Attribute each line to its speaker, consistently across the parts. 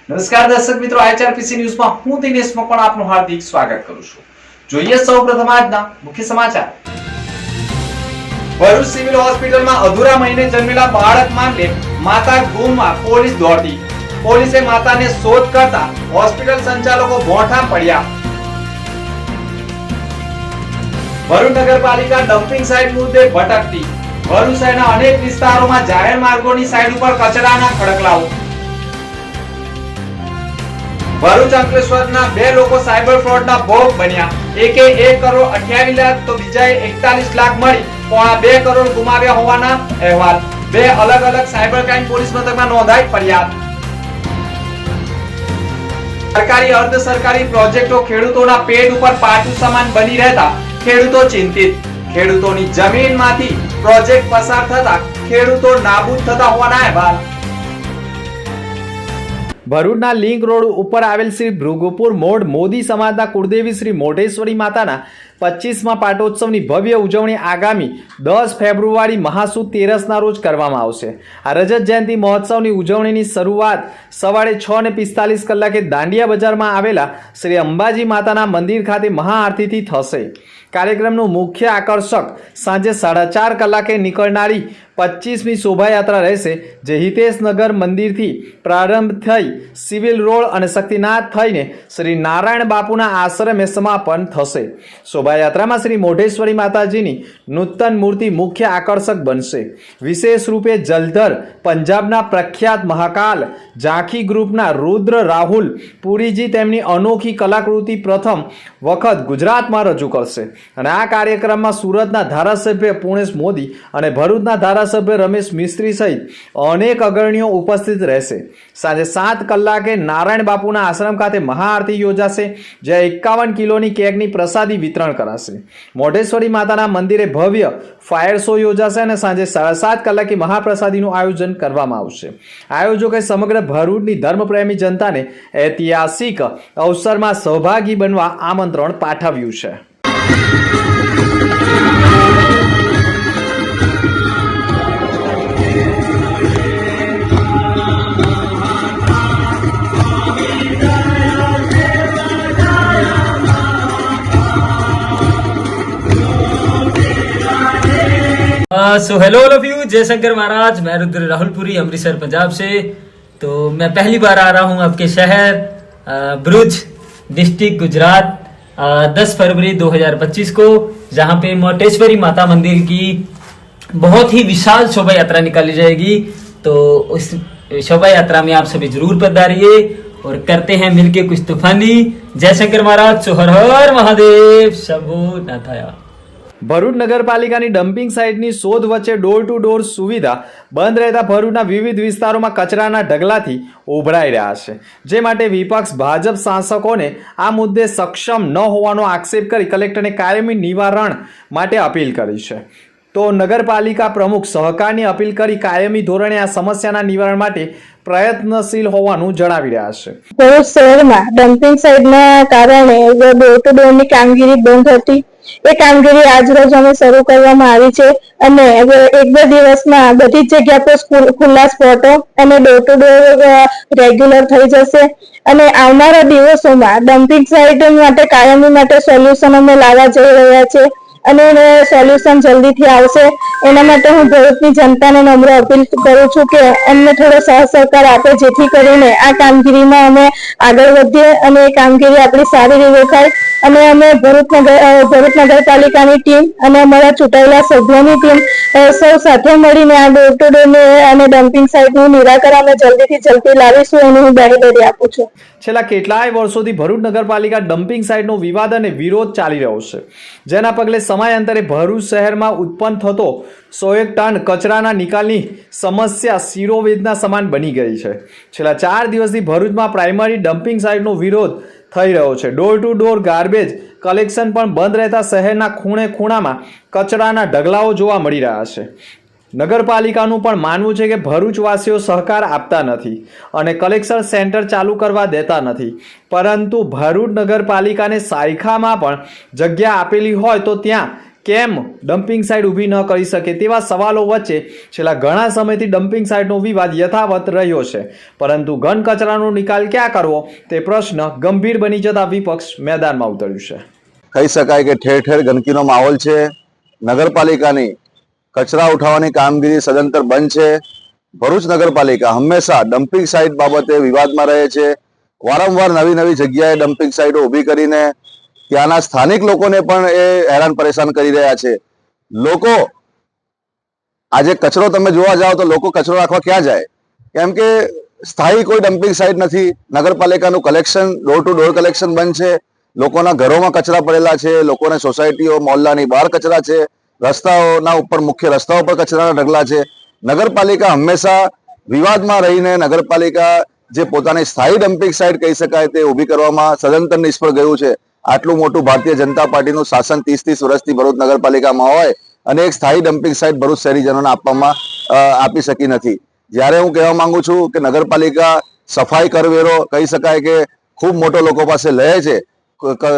Speaker 1: નમસ્કાર દર્શક મિત્રો, આઈઆરપીસી ન્યૂઝમાં હું દિનેશ મકવાણ આપનું હાર્દિક સ્વાગત કરું છું। જોઈએ સૌપ્રથમ આજના મુખ્ય સમાચાર। ભરૂચ સિવિલ હોસ્પિટલમાં અધૂરા મહિને જન્મેલા બાળક માટે માતા ગુમમાં પોલીસ દોડતી। પોલીસે માતાને શોધ કરતા હોસ્પિટલ સંચાલકો ભોંઠા પડ્યા। ભરૂચ નગરપાલિકા ડમ્પિંગ સાઇટ મુદ્દે ભટકતી। ભરૂચ શહેરના અનેક વિસ્તારોમાં જાહેર માર્ગોની સાઇટ ઉપર કચરાના ખડકલાઓ। ભરૂચ અંકલેશ્વરના બે લોકો સાયબર ફ્રોડના ભોગ બન્યા। એકે 1 કરોડ 28 લાખ તો બીજાએ 41 લાખ મળી 2.5 કરોડ ગુમાવ્યા હોવાના અહેવાલ। બે અલગ અલગ સાયબર ક્રાઇમ પોલીસ મથકમાં નોંધાઈ ફરિયાદ। સરકારી અર્ધ સરકારી પ્રોજેક્ટો ખેડૂતોના પેટ ઉપર પાટું સમાન બની રહેતા ખેડૂતો ચિંતિત। ખેડૂતોની જમીનમાંથી પ્રોજેક્ટ પસાર થતા ખેડૂતો નાબૂદ થતા હોવાના અહેવાલ। ભરૂચના લિંક રોડ ઉપર આવેલ શ્રી ભૃગુપુર મોડ મોદી સમાજના કુળદેવી શ્રી મોઢેશ્વરી માતાના 25મા પાટોત્સવની ભવ્ય ઉજવણી આગામી 10 ફેબ્રુઆરી મહાસુદ તેરસના રોજ કરવામાં આવશે। આ રજત જયંતિ મહોત્સવની ઉજવણીની શરૂઆત સવારે 6:45 કલાકે દાંડિયા બજારમાં આવેલા શ્રી અંબાજી માતાના મંદિર ખાતે મહાઆરતીથી થશે। કાર્યક્રમનું મુખ્ય આકર્ષક સાંજે 4:30 કલાકે નીકળનારી 25મી શોભાયાત્રા રહેશે, જે હિતેશનગર મંદિરથી પ્રારંભ થઈ સિવિલ રોડ અને શક્તિનાથ થઈને શ્રી નારાયણ બાપુના આશ્રમે સમાપન થશે। શોભાયાત્રામાં શ્રી મોઢેશ્વરી માતાજીની નૂતન મૂર્તિ મુખ્ય આકર્ષક બનશે। વિશેષ રૂપે જલધર પંજાબના પ્રખ્યાત મહાકાલ ઝાંખી ગ્રુપના રુદ્ર રાહુલ પુરીજી તેમની અનોખી કલાકૃતિ પ્રથમ વખત ગુજરાતમાં રજૂ કરશે અને આ કાર્યક્રમમાં સુરતના ધારાસભ્ય પૂર્ણેશ મોદી અને ભરૂચના ધારાસભ્ય રમેશ મિસ્ત્રી સહિત અનેક અગ્રણીઓ ઉપસ્થિત રહેશે। સાંજે 7 કલાકે નારાયણ બાપુના આશ્રમ ખાતે મહાઆરતી યોજાશે, જ્યાં 51 કિલોની કેકની પ્રસાદી વિતરણ કરાશે। મોઢેશ્વરી માતાના મંદિરે ભવ્ય ફાયર શો યોજાશે અને સાંજે 7:30 કલાકે મહાપ્રસાદીનું આયોજન કરવામાં આવશે। આયોજકોએ સમગ્ર ભરૂચની ધર્મપ્રેમી જનતાને ઐતિહાસિક અવસરમાં સહભાગી બનવા આમંત્રણ પાઠવ્યું છે।
Speaker 2: So hello all of you, जय शंकर महाराज। मैं रुद्र राहुलपुरी अमृतसर पंजाब से। तो मैं पहली बार आ रहा हूँ आपके शहर भरूच डिस्ट्रिक्ट गुजरात 10 फरवरी 2025 को, जहाँ पे मोटेश्वरी माता मंदिर की बहुत ही विशाल शोभा यात्रा निकाली जाएगी। तो उस शोभा यात्रा में आप सभी जरूर पधारिए और करते हैं मिलके कुछ तूफानी। जय शंकर महाराज, सो हर हर महादेव, शंभो नाथाया।
Speaker 1: ભરૂચ નગરપાલિકાની ડમ્પિંગ સાઇટની શોધ વચ્ચે ડોર ટુ ડોર સુવિધા બંધ રહેતા ભરૂચના વિવિધ વિસ્તારોમાં કચરાના ઢગલાથી ઉભરાઈ રહ્યા છે, જે માટે વિપક્ષ ભાજપ શાસકોને આ મુદ્દે સક્ષમ ન હોવાનો આક્ષેપ કરી કલેક્ટરને કાયમી નિવારણ માટે અપીલ કરી છે। તો નગરપાલિકા પ્રમુખ સહકારની અપીલ કરી કાયમી ધોરણે આ સમસ્યાના નિવારણ માટે પ્રયત્નશીલ હોવાનું જણાવી રહ્યા છે।
Speaker 3: ભરૂચ શહેરમાં ડમ્પિંગ સાઇટના કારણે ડોર ટુ ડોરની કામગીરી બંધ હતી। એ કામગીરી આજરોજ અમે શરૂ કરવામાં આવી છે અને 1-2 દિવસમાં બધી જ જગ્યા પર ખુલ્લા સ્પોટો અને ડોર ટુ ડોર રેગ્યુલર થઈ જશે અને આવનારા દિવસોમાં ડમ્પિંગ સાઇટ માટે કાયમી માટે સોલ્યુશન અમે લાવવા જઈ રહ્યા છે અને સોલ્યુશન જલ્દીથી આવશે। એના માટે હું ભરૂચની જનતાને નમ્ર અપીલ કરું છું કે અમને થોડો સહકાર આપે, જેથી કરીને આ કામગીરીમાં અમે આગળ વધીએ અને એ કામગીરી આપણી સારી રીતે થાય અને અમે ભરૂચ નગરપાલિકાની ટીમ અને અમારા ચૂંટાયેલા સભ્યોની ટીમ સૌ સાથે મળીને આ ડોર ટુ ડોર અને ડમ્પિંગ સાઇટનું નિરાકરણ અમે જલ્દીથી જલ્દી લાવીશું એની હું બાહેંધરી આપું છું।
Speaker 1: છેલ્લા કેટલાય વર્ષોથી ભરૂચ નગરપાલિકા ડમ્પિંગ સાઇટનો વિવાદ અને વિરોધ ચાલી રહ્યો છે, જેના પગલે સમયાંતરે ભરૂચ શહેરમાં ઉત્પન્ન થતો 101 ટન કચરાના નિકાલની સમસ્યા શિરોવેદના સમાન બની ગઈ છે। છેલ્લા 4 દિવસથી ભરૂચમાં પ્રાઇમરી ડમ્પિંગ સાઇટનો વિરોધ થઈ રહ્યો છે। Door to door garbage collection પણ બંધ રહેતા શહેરના ખૂણે ખૂણામાં કચરાના ઢગલાઓ જોવા મળી રહ્યા છે। નગરપાલિકાનું પણ માનવું છે કે ભરૂચવાસીઓ સહકાર આપતા નથી અને કલેક્શન સેન્ટર ચાલુ કરવા દેતા નથી, પરંતુ ભરૂચ નગરપાલિકાને સાયખામાં પણ જગ્યા આપેલી હોય તો ત્યાં કેમ ડમ્પિંગ સાઇટ ઊભી ન કરી શકે તેવા સવાલો વચ્ચે છેલ્લા ઘણા સમયથી ડમ્પિંગ સાઇટનો વિવાદ યથાવત રહ્યો છે. પરંતુ ઘન કચરાનો નિકાલ ક્યાં કરવો તે પ્રશ્ન ગંભીર બની જતા વિપક્ષ મેદાનમાં ઉતર્યું છે.
Speaker 4: કહી શકાય કે ઠેર ઠેર ગંદકીનો માહોલ છે. નગરપાલિકાની કચરા ઉઠાવવાની કામગીરી સદંતર બંધ છે. ભરૂચ નગરપાલિકા હંમેશા ડમ્પિંગ સાઇટ બાબતે વિવાદમાં રહે છે. વારંવાર નવી નવી જગ્યાએ ડમ્પિંગ સાઇટો ઊભી કરીને ત્યાંના સ્થાનિક લોકોને પણ એ હેરાન પરેશાન કરી રહ્યા છે. લોકો આજે કચરો તમે જોવા જાઓ તો લોકો કચરો રાખવા ક્યાં જાય? કેમ કે સ્થાયી કોઈ ડમ્પિંગ સાઇટ નથી. નગરપાલિકાનું collection door to door collection બંધ છે. લોકોના ઘરોમાં કચરા પડેલા છે. લોકોને સોસાયટીઓ મોહલ્લાની બહાર કચરા છે. રસ્તાઓના ઉપર મુખ્ય રસ્તાઓ પર કચરાના ઢગલા છે. નગરપાલિકા હંમેશા વિવાદમાં રહીને નગરપાલિકા જે પોતાની સ્થાયી ડમ્પિંગ સાઇટ કહી શકાય તે ઊભી કરવામાં સદંતર નિષ્ફળ ગયું છે. આટલું મોટું ભારતીય જનતા પાર્ટીનું શાસન 30 વર્ષથી ભરૂચ નગરપાલિકામાં હોય અને એક સ્થાયી ડમ્પિંગ સાઇટ ભરૂચ શહેરીજનોને આપી શકી નથી. જ્યારે હું કહેવા માંગુ છું કે નગરપાલિકા સફાઈ કરવેરો કહી શકાય કે ખૂબ મોટો લોકો પાસે લે છે.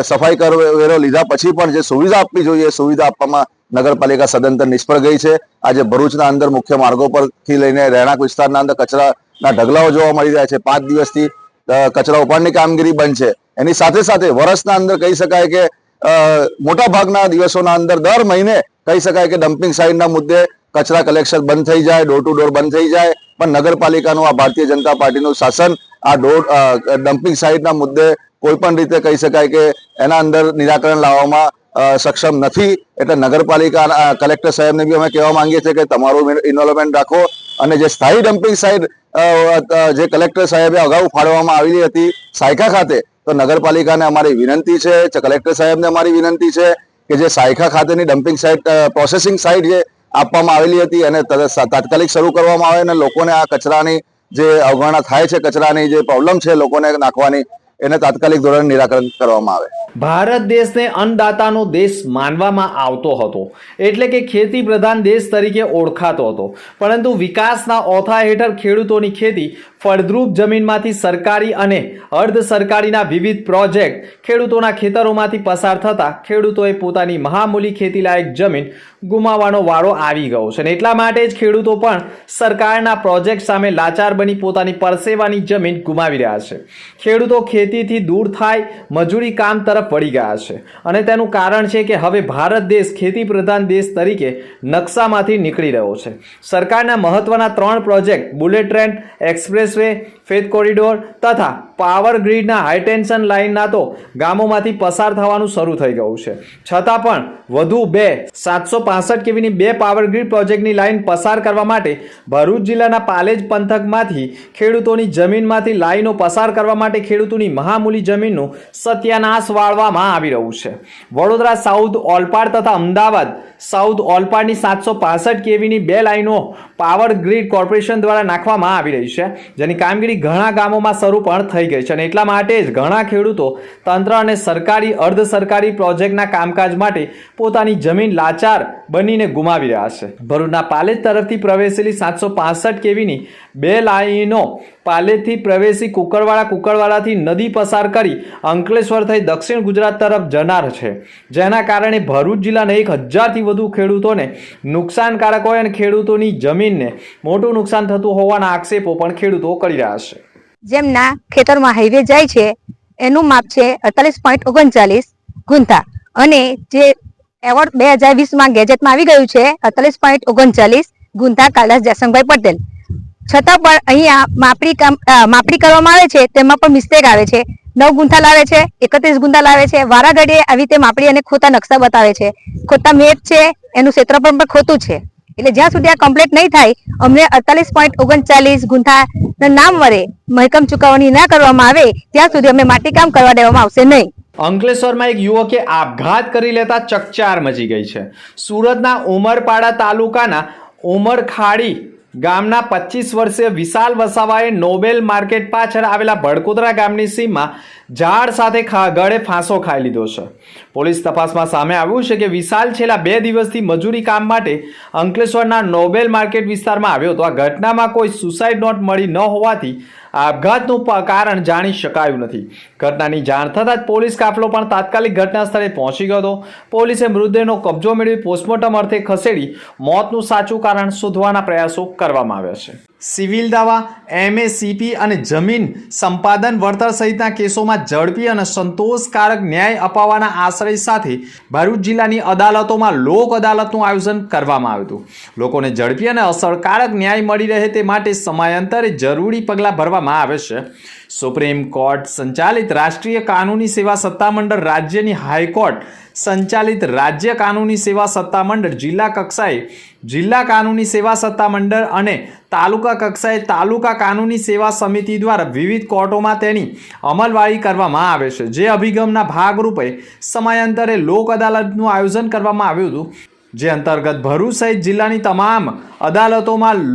Speaker 4: સફાઈ કરવેરો લીધા પછી પણ જે સુવિધા આપવી જોઈએ સુવિધા આપવામાં નગરપાલિકા સદંતર નિષ્ફળ ગઈ છે. આજે ભરૂચના અંદર મુખ્ય માર્ગો પરથી લઈને રહેણાંક વિસ્તારના અંદર કચરાના ઢગલાઓ જોવા મળી રહ્યા છે. 5 દિવસથી કચરા ઉપાડની કામગીરી બંધ છે. એની સાથે સાથે વર્ષના અંદર કહી શકાય કે મોટા ભાગના દિવસોના અંદર દર મહિને કહી શકાય કે ડમ્પિંગ સાઇટના મુદ્દે કચરા કલેક્શન બંધ થઈ જાય, ડોર ટુ ડોર બંધ થઈ જાય, પણ નગરપાલિકાનું આ ભારતીય જનતા પાર્ટીનું શાસન આ ડમ્પિંગ સાઇટના મુદ્દે કોઈ પણ રીતે કહી શકાય કે એના અંદર નિરાકરણ લાવવામાં સક્ષમ નથી. એટલે નગરપાલિકા કલેક્ટર સાહેબને બી અમે કહેવા માંગીએ છીએ કે તમારું ઇન્વોલ્વમેન્ટ રાખો અને જે સ્થાયી ડમ્પિંગ સાઇટ જે કલેક્ટર સાહેબે અગાઉ ફાળવવામાં આવેલી હતી સાયખા ખાતે, તો નગરપાલિકાને અમારી વિનંતી છે, કલેક્ટર સાહેબને અમારી વિનંતી છે કે જે સાયખા ખાતેની ડમ્પિંગ સાઇટ પ્રોસેસિંગ સાઇટ જે આપવામાં આવેલી હતી એને તાત્કાલિક શરૂ કરવામાં આવે અને લોકોને આ કચરાની જે અવગણના થાય છે, કચરાની જે પ્રોબ્લેમ છે લોકોને નાખવાની, એને તાત્કાલિક ધોરણે નિરાકરણ કરવામાં આવે.
Speaker 1: ભારત દેશને અન્નદાતાનો દેશ માનવામાં આવતો હતો, એટલે કે ખેતી પ્રધાન દેશ તરીકે ઓળખાતો હતો. પરંતુ વિકાસના ઓથા હેઠળ ખેડૂતોની ખેતી ફળદ્રુપ જમીનમાંથી સરકારી અને અર્ધ સરકારીના વિવિધ પ્રોજેક્ટ ખેડૂતોના ખેતરોમાંથી પસાર થતા ખેડૂતોએ પોતાની મહામૂલી ખેતીલાયક જમીન ગુમાવવાનો વારો આવી ગયો છે. અને એટલા માટે જ ખેડૂતો પણ સરકારના પ્રોજેક્ટ સામે લાચાર બની પોતાની પરસેવાની જમીન ગુમાવી રહ્યા છે. ખેડૂતો ખેતીથી દૂર થાય મજૂરી કામ તરફ વળી ગયા છે અને તેનું કારણ છે કે હવે ભારત દેશ ખેતી પ્રધાન દેશ તરીકે નકશામાંથી નીકળી રહ્યો છે. સરકારના મહત્વના 3 project bullet train, expressway, faith corridor તથા પાવર ગ્રીડના હાઈટેન્શન લાઇનના તો ગામોમાંથી પસાર થવાનું શરૂ થઈ ગયું છે. છતાં પણ વધુ 765 કેવીની 2 પાવર ગ્રીડ પ્રોજેક્ટની લાઇન પસાર કરવા માટે ભરૂચ જિલ્લાના પાલેજ પંથકમાંથી ખેડૂતોની જમીનમાંથી લાઇનો પસાર કરવા માટે ખેડૂતોની મહામૂલી જમીનનું સત્યાનાશ વાળવામાં આવી રહ્યું છે. વડોદરા સાઉથ ઓલપાડ તથા અમદાવાદ સાઉથ ઓલપાડની 765 કેવીની 2 લાઇનો પાવર ગ્રીડ કોર્પોરેશન દ્વારા નાખવામાં આવી રહી છે, જેની કામગીરી ઘણા ગામોમાં શરૂ પણ થઈ ગઈ છે. અને એટલા માટે જ ઘણા ખેડૂતો તંત્ર અને સરકારી અર્ધ સરકારી પ્રોજેક્ટના કામકાજ માટે પોતાની જમીન લાચાર બનીને ગુમાવી રહ્યા છે. ભરૂચના પાલેજ તરફથી પ્રવેશેલી 765 કેવીની 2 લાઇનો પાલેજથી પ્રવેશી કુકરવાડાથી નદી પસાર કરી અંકલેશ્વર થઈ દક્ષિણ ગુજરાત તરફ જનાર છે, જેના કારણે ભરૂચ જિલ્લાના 1000થી વધુ ખેડૂતોને નુકસાનકારક હોય અને ખેડૂતોની જમીનને મોટું નુકસાન થતું હોવાના આક્ષેપો પણ ખેડૂતો કરી રહ્યા છે.
Speaker 5: જેમના ખેતરમાં હાઈવે જાય છે એનું માપ છે 48.39 ગુંઠા અને જે એવોર્ડ 2020માં ગેજેટમાં આવી ગયું છે 48.39 ગુંઠા કાલદાસ જયસંગભાઈ પટેલ. છતાં પણ અહીંયા માપણી કરવામાં આવે છે તેમાં પણ મિસ્ટેક આવે છે. 9 ગુંઠા લાવે છે, 31 ગુંઠા લાવે છે. વારાઘડીએ આવી રીતે માપણી અને ખોટા નકશા બતાવે છે, ખોટા મેપ છે, એનું ક્ષેત્રફળ પણ ખોટું છે. એટલે જ્યાં સુધી આ કમ્પ્લીટ નહીં થાય અમને 48.39 ગુંઠાના નામ વડે મહેકમ ચૂકવણી ના કરવામાં આવે ત્યાં સુધી અમે માટીકામ કરવા દેવામાં આવશે નહીં.
Speaker 1: અંકલેશ્વરમાં એક યુવકે આપઘાત કરી લેતા ચકચાર મચી ગઈ છે. સુરતના ઉમરપાડા તાલુકાના ઉમરખાડી ગામના 25 વર્ષીય વિશાલ વસાવાએ નોબેલ માર્કેટ પાછળ આવેલા ભડકોદરા ગામની સીમમાં ઝાડ સાથે ગળે ફાંસો ખાઈ લીધો છે. પોલીસ તપાસમાં સામે આવ્યું છે કે વિશાલ છેલ્લા 2 દિવસથી મજૂરી કામ માટે અંકલેશ્વરના નોબેલ માર્કેટ વિસ્તારમાં આવ્યો હતો. આ ઘટનામાં કોઈ સુસાઇડ નોટ મળી ન હોવાથી આ આપઘાતનું કારણ જાણી શકાયું નથી. ઘટનાની જાણ થતાં જ પોલીસ કાફલો પણ તાત્કાલિક ઘટના સ્થળે પહોંચી ગયો હતો. પોલીસે મૃતદેહનો કબજો મેળવી પોસ્ટમોર્ટમ અર્થે ખસેડી મોતનું સાચું કારણ શોધવાના પ્રયાસો કરવામાં આવ્યા છે. સિવિલ દાવા, MACP અને જમીન સંપાદન વળતર સહિતના કેસોમાં ઝડપી અને સંતોષકારક ન્યાય અપાવવાના આશય સાથે ભરૂચ જિલ્લાની અદાલતોમાં લોક અદાલતનું આયોજન કરવામાં આવ્યું હતું. લોકોને ઝડપી અને અસરકારક ન્યાય મળી રહે તે માટે સમયાંતરે જરૂરી પગલાં ભરવામાં આવે છે. સુપ્રીમ કોર્ટ સંચાલિત રાષ્ટ્રીય કાનૂની સેવા સત્તામંડળ, રાજ્યની હાઈકોર્ટ સંચાલિત રાજ્ય કાનૂની સેવા સત્તામંડળ, જિલ્લા કક્ષાએ જિલ્લા કાનૂની સેવા સત્તામંડળ અને તાલુકા કક્ષાએ તાલુકા કાનૂની સેવા સમિતિ દ્વારા વિવિધ કોર્ટોમાં તેની અમલવારી કરવામાં આવે છે. જે અભિગમના ભાગરૂપે સમયાંતરે લોક અદાલતનું આયોજન કરવામાં આવ્યું હતું, જે અંતર્ગત ભરૂચ સહિત જિલ્લાની તમામ અદાલતોમાં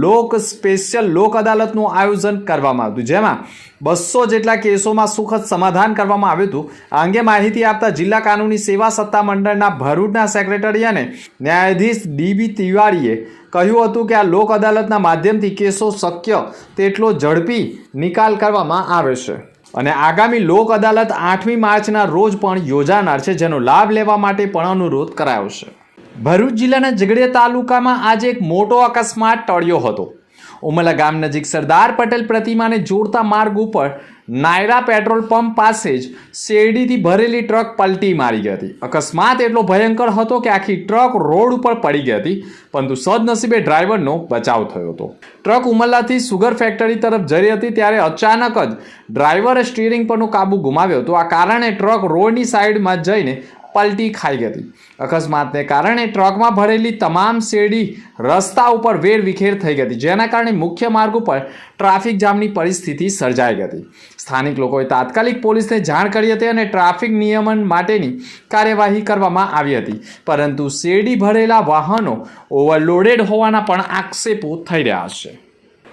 Speaker 1: સ્પેશિયલ લોક અદાલતનું આયોજન કરવામાં આવ્યું, જેમાં 200 જેટલા કેસોમાં સુખદ સમાધાન કરવામાં આવ્યું હતું. આ અંગે માહિતી આપતા જિલ્લા કાનૂની સેવા સત્તામંડળના ભરૂચના સેક્રેટરી અને ન્યાયાધીશ DB તિવારીએ કહ્યું હતું કે આ લોક અદાલતના માધ્યમથી કેસો શક્ય તેટલો ઝડપી નિકાલ કરવામાં આવે છે અને આગામી લોક અદાલત 8મી માર્ચના રોજ પણ યોજાનાર છે, જેનો લાભ લેવા માટે પણ અનુરોધ કરાયો છે. ભરૂચ જિલ્લાના ઝઘડિયા તાલુકામાં આજે એક મોટો અકસ્માત ટળ્યો હતો. ઉમલા ગામ નજીક સરદાર પટેલ પ્રતિમાને જોડતા માર્ગ ઉપર નાયરા પેટ્રોલ પંપ પાસે જ શેરડીથી ભરેલી ટ્રક પલટી મારી ગઈ હતી. અકસ્માત એટલો ભયંકર હતો કે આખી ટ્રક રોડ ઉપર પડી ગઈ હતી, પરંતુ સદનસીબે ડ્રાઈવરનો બચાવ થયો હતો. ટ્રક ઉમલાથી સુગર ફેક્ટરી તરફ જઈ હતી ત્યારે અચાનક જ ડ્રાઈવરે સ્ટીયરિંગ પરનો કાબુ ગુમાવ્યો હતો. આ કારણે ટ્રક રોડની સાઈડમાં જઈને પલટી ખાઈ ગઈ હતી. અકસ્માતને કારણે ટ્રકમાં ભરેલી તમામ શેરડી રસ્તા ઉપર વેરવિખેર થઈ ગઈ હતી, જેના કારણે મુખ્ય માર્ગ ઉપર ટ્રાફિક જામની પરિસ્થિતિ સર્જાઈ ગઈ હતી. સ્થાનિક લોકોએ તાત્કાલિક પોલીસને જાણ કરી હતી અને ટ્રાફિક નિયમન માટેની કાર્યવાહી કરવામાં આવી હતી, પરંતુ શેરડી ભરેલા વાહનો ઓવરલોડેડ હોવાના પણ આક્ષેપો થઈ રહ્યા છે.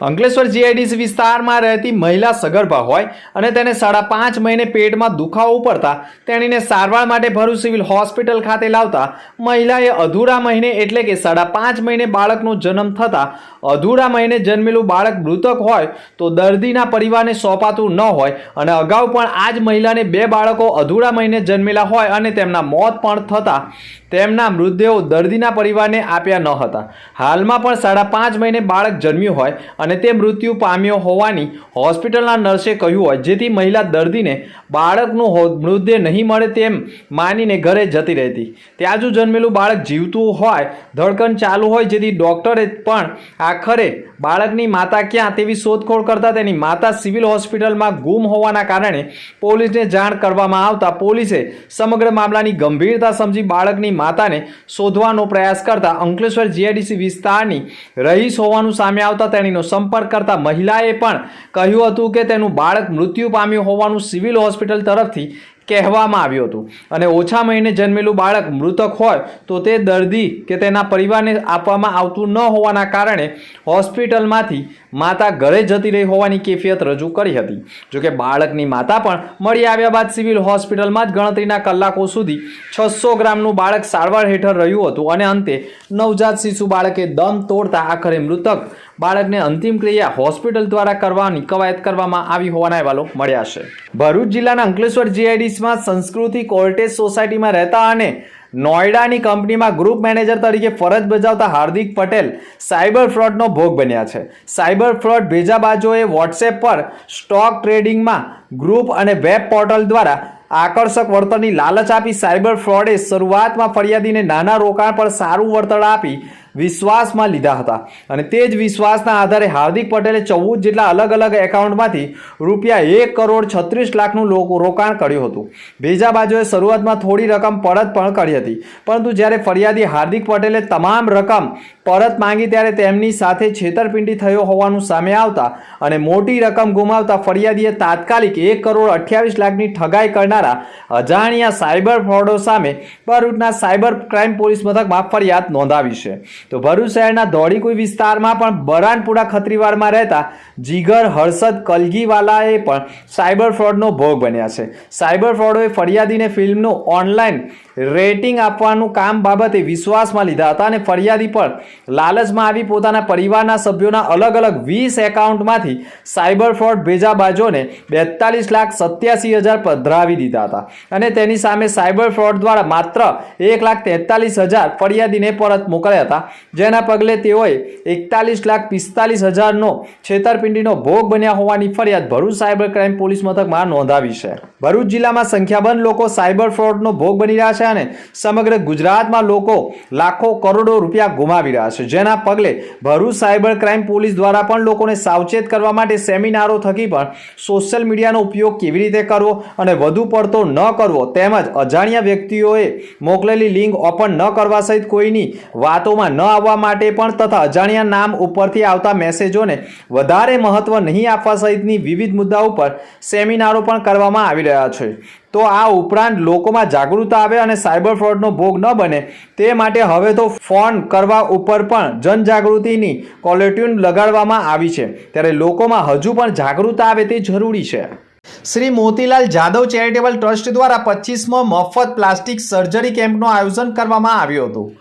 Speaker 1: અંકલેશ્વર GIDC વિસ્તારમાં રહેતી મહિલા સગર્ભા હોય અને તેને 5.5 મહિને પેટમાં દુખાવો પડતા તેણીને સારવાર માટે ભરૂચ સિવિલ હોસ્પિટલ ખાતે લાવતા મહિલાએ અધૂરા મહિને એટલે કે 5.5 મહિને બાળકનો જન્મ થતાં અધૂરા મહિને જન્મેલું બાળક મૃતક હોય તો દર્દીના પરિવારને સોંપાતું ન હોય અને અગાઉ પણ આ જ મહિલાને 2 બાળકો અધૂરા મહિને જન્મેલા હોય અને તેમના મોત પણ થતાં તેમના મૃતદેહો દર્દીના પરિવારને આપ્યા ન હતા. હાલમાં પણ 5.5 મહિને બાળક જન્મ્યું હોય અને તે મૃત્યુ પામ્યો હોવાની હોસ્પિટલના નર્સે કહ્યું હોય, જેથી મહિલા દર્દીને બાળકનું મૃતદેહ નહીં મળે તેમ માનીને ઘરે જતી રહેતી. ત્યાં જ જન્મેલું બાળક જીવતું હોય, ધડકન ચાલુ હોય, જેથી ડોક્ટરે પણ આખરે બાળકની માતા ક્યાં તેવી શોધખોળ કરતા તેની માતા સિવિલ હોસ્પિટલમાં ગુમ હોવાના કારણે પોલીસને જાણ કરવામાં આવતા પોલીસે સમગ્ર મામલાની ગંભીરતા સમજી બાળકની માતાને શોધવાનો પ્રયાસ કરતા અંકલેશ્વર GIDC વિસ્તારની રહીશ હોવાનું સામે આવતા તેણીનો સંપર્ક કરતા મહિલાએ પણ કહ્યું હતું કે તેનું બાળક મૃત્યુ પામ્યું હોવાનું સિવિલ હોસ્પિટલ તરફથી કહેવામાં આવ્યું હતું અને ઓછા મહિને જન્મેલું બાળક મૃતક હોય તો તે દર્દી કે તેના પરિવારને આપવામાં આવતું ન હોવાના કારણે હોસ્પિટલમાંથી માતા ઘરે જતી રહી હોવાની કેફિયત રજૂ કરી હતી. જોકે બાળકની માતા પણ મળી આવ્યા બાદ સિવિલ હોસ્પિટલમાં જ ગણતરીના કલાકો સુધી 600 ગ્રામનું બાળક સારવાર હેઠળ રહ્યું હતું અને અંતે નવજાત શિશુ બાળકે દમ તોડતા આખરે મૃતક બાળકને અંતિમ ક્રિયા હોસ્પિટલ દ્વારા કરવાની કવાયત કરવામાં આવી હોવાના અહેવાલો મળ્યા છે. ભરૂચ જિલ્લાના અંકલેશ્વર GIDCમાં સંસ્કૃતિ કોર્ટેજ સોસાયટીમાં રહેતા અને નોઈડાની કંપનીમાં ગ્રુપ મેનેજર તરીકે ફરજ બજાવતા હાર્દિક પટેલ સાયબર ફ્રોડનો ભોગ બન્યા છે. સાયબર ફ્રોડ ભેજાબાજોએ વોટ્સએપ પર સ્ટોક ટ્રેડિંગમાં ગ્રુપ અને વેબ પોર્ટલ દ્વારા આકર્ષક વળતરની લાલચ આપી સાયબર ફ્રોડે શરૂઆતમાં ફરિયાદીને નાના રોકાણ પર સારું વળતર આપી વિશ્વાસમાં લીધા હતા અને તે જ વિશ્વાસના આધારે હાર્દિક પટેલે 14 જેટલા અલગ અલગ એકાઉન્ટમાંથી રૂપિયા 1,36,00,000નું રોકાણ કર્યું હતું. ભેજાબાજોએ શરૂઆતમાં થોડી રકમ પરત પણ કરી હતી, પરંતુ જ્યારે ફરિયાદી હાર્દિક પટેલે તમામ રકમ પરત માંગી ત્યારે તેમની સાથે છેતરપિંડી થયો હોવાનું સામે આવતા અને મોટી રકમ ગુમાવતા ફરિયાદીએ તાત્કાલિક 1,28,00,000ની ઠગાઈ કરનારા અજાણ્યા સાયબર ફ્રોડો સામે ભરૂચના સાયબર ક્રાઇમ પોલીસ મથકમાં ફરિયાદ નોંધાવી છે. તો ભરૂચ શહેરના ધોળીકુઈ વિસ્તારમાં પણ બરાનપુરા ખત્રીવાડમાં રહેતા જીગર હર્ષદ કલગીવાલાએ પણ સાયબર ફ્રોડનો ભોગ બન્યા છે. સાયબર ફ્રોડોએ ફરિયાદીને ફિલ્મનું ઓનલાઈન રેટિંગ આપવાનું કામ બાબતે વિશ્વાસમાં લીધા હતા અને ફરિયાદી પર લાલચમાં આવી પોતાના પરિવારના સભ્યોના અલગ અલગ 20 એકાઉન્ટમાંથી સાયબર ફ્રોડ ભેજાબાજોને 42,87,000 પધરાવી દીધા હતા અને તેની સામે સાયબર ફ્રોડ દ્વારા માત્ર 1,43,000 ફરિયાદીને પરત મોકલ્યા હતા, જેના પગલે તેઓએ 41,45,000નો છેતરપિંડીનો ભોગ બન્યા હોવાની ફરિયાદ ભરૂચ સાયબર ક્રાઇમ પોલીસ મથકમાં નોંધાવી છે. ભરૂચ જિલ્લામાં સંખ્યાબંધ લોકો સાયબર ફ્રોડનો ભોગ બની રહ્યા છે અને સમગ્ર ગુજરાતમાં લોકો લાખો કરોડો રૂપિયા ગુમાવી રહ્યા છે, જેના પગલે ભરૂચ સાયબર ક્રાઇમ પોલીસ દ્વારા પણ લોકોને સાવચેત કરવા માટે સેમિનારો થકી પણ સોશિયલ મીડિયાનો ઉપયોગ કેવી રીતે કરવો અને વધુ પડતો ન કરવો તેમજ અજાણ્યા વ્યક્તિઓએ મોકલેલી લિંક ઓપન ન કરવા સહિત કોઈની વાતોમાં ન આવવા માટે પણ તથા અજાણ્યા નામ ઉપરથી આવતા મેસેજોને વધારે મહત્વ નહીં આપવા સહિતની વિવિધ મુદ્દાઓ પર સેમિનારો પણ કરવામાં આવી રહ્યા છે. તો આ ઉપરાંત લોકોમાં જાગૃતતા આવે અને સાયબર ફ્રોડનો ભોગ ન બને તે માટે હવે તો ફોન કરવા ઉપર પણ જનજાગૃતિની કોલર ટ્યુન લગાડવામાં આવી છે, ત્યારે લોકોમાં હજુ પણ જાગૃતતા આવે તે જરૂરી છે. શ્રી મોતીલાલ જાદવ ચેરિટેબલ ટ્રસ્ટ દ્વારા 25મો મફત પ્લાસ્ટિક સર્જરી કેમ્પનું આયોજન કરવામાં આવ્યું હતું.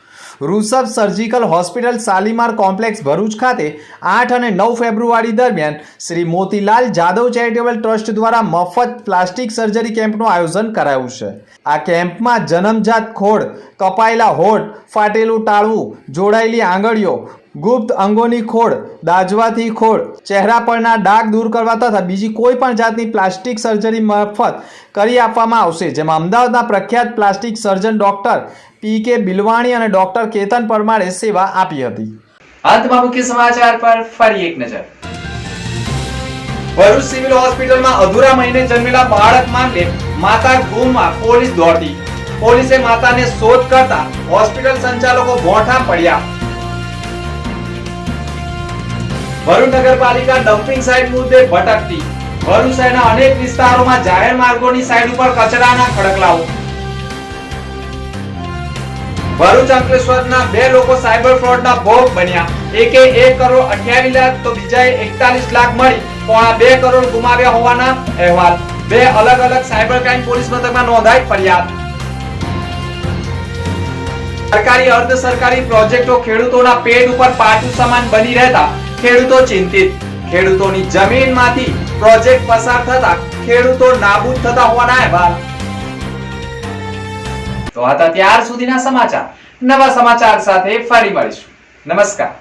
Speaker 1: Rishabh surgical hospital Shalimar complex Bharuch ખાતે 8 અને 9 ફેબ્રુઆરી દરમિયાન શ્રી મોતીલાલ જાદવ ચેરિટેબલ ટ્રસ્ટ દ્વારા મફત પ્લાસ્ટિક સર્જરી કેમ્પનું આયોજન કરાયું છે. આ કેમ્પમાં જન્મજાત ખોડ, કપાયેલા હોઠ, ફાટેલું ટાળવું, જોડાયેલી આંગળીઓ, ગુપ્ત અંગોની ખોડ, દાજવાથી ખોડ, ચહેરા પરના ડાઘ દૂર કરવા તથા બીજી કોઈ પણ જાતની પ્લાસ્ટિક સર્જરી મફત કરી આપવામાં આવશે, જેમાં અમદાવાદના પ્રખ્યાત પ્લાસ્ટિક સર્જન ડોક્ટર PK બિલવાણી અને ડોક્ટર કેતન પરમારે સેવા આપી હતી.
Speaker 6: અંતમાં મુખ્ય સમાચાર પર ફરી એક નજર.
Speaker 1: ભરૂચ સિવિલ હોસ્પિટલમાં અધૂરા મહિને જન્મેલા બાળક મામલે માતા ગુમમાં પોલીસ દોડતી. પોલીસે માતાને શોધ કરતા હોસ્પિટલ સંચાલકો ભોંઠા પડ્યા. ભરૂચ નગરપાલિકા ડમ્પિંગ સાઇટ મુદ્દે ભટકતી. ભરૂચ શહેરના અનેક વિસ્તારોમાં જાહેર માર્ગોની સાઇડ ઉપર કચરાના ખડકલાઓ. ભરૂચ અંકલેશ્વરના 2 લોકો સાયબર ફ્રોડના ભોગ બન્યા. એકે 1,28 લાખ તો બીજાએ 41 લાખ મળી પોણા 2 કરોડ ગુમાવ્યા હોવાના અહેવાલ. 2 અલગ અલગ સાયબર ક્રાઇમ પોલીસ મથકમાં નોંધાઈ ફરિયાદ. સરકારી અર્ધ સરકારી પ્રોજેક્ટો ખેડૂતોના પેટ ઉપર પાટું સમાન બની રહેતા ખેડૂતો ચિંતિત. ખેડૂતોની જમીનમાંથી પ્રોજેક્ટ પસાર થતા ખેડૂતો નાબૂદ થતા હોવાના અહેવાલ. તો હતા ત્યાર સુધીના સમાચાર. નવા સમાચાર સાથે ફરી મળીશું. નમસ્કાર.